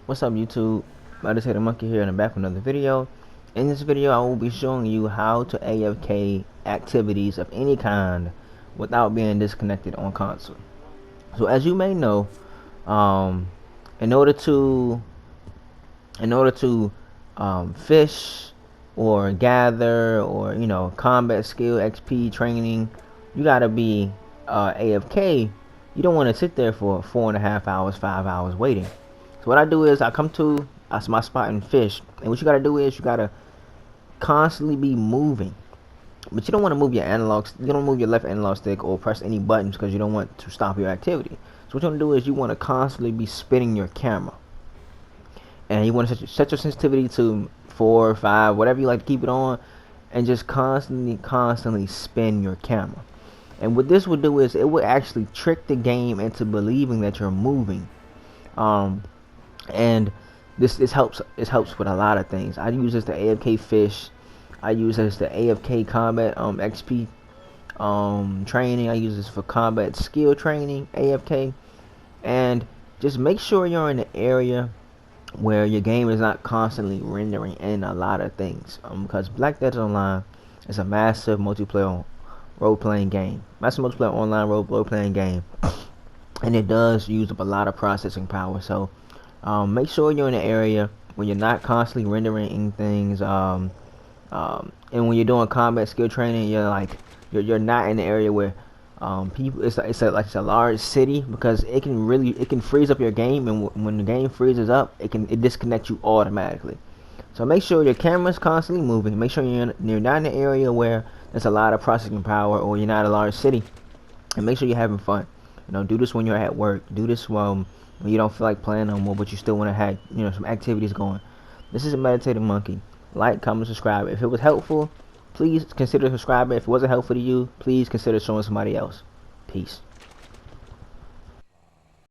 What's up, YouTube? Meditator Monkey here, and I'm back with another video. In this video, I will be showing you how to AFK activities of any kind without being disconnected on console. So, as you may know, in order to fish or gather or combat skill XP training, you gotta be AFK. You don't want to sit there for 4.5 hours, 5 hours waiting. So what I do is I come to my spot and fish, and what you gotta do is you gotta constantly be moving, but you don't want to move your analog. You don't move your left analog stick or press any buttons because you don't want to stop your activity. So what you want to do is you want to constantly be spinning your camera, and you want to set your sensitivity to 4 or 5, whatever you like to keep it on, and just constantly spin your camera. And what this would do is it would actually trick the game into believing that you're moving. And this helps with a lot of things. I use this to AFK fish. I use this to AFK combat XP training. I use this for combat skill training, AFK. And just make sure you're in an area where your game is not constantly rendering in a lot of things, because Black Desert Online is a massive multiplayer role-playing game, online role-playing game, and it does use up a lot of processing power. So make sure you're in an area where you're not constantly rendering things, and when you're doing combat skill training, you're not in the area where people. It's a large city, because it can freeze up your game, and when the game freezes up, it disconnects you automatically. So make sure your camera's constantly moving. Make sure you're not in an area where there's a lot of processing power, or you're not in a large city, and make sure you're having fun. Do this when you're at work. Do this when you don't feel like playing no more, but you still want to have some activities going. This is a Meditating Monkey. Like, comment, subscribe. If it was helpful, please consider subscribing. If it wasn't helpful to you, please consider showing somebody else. Peace.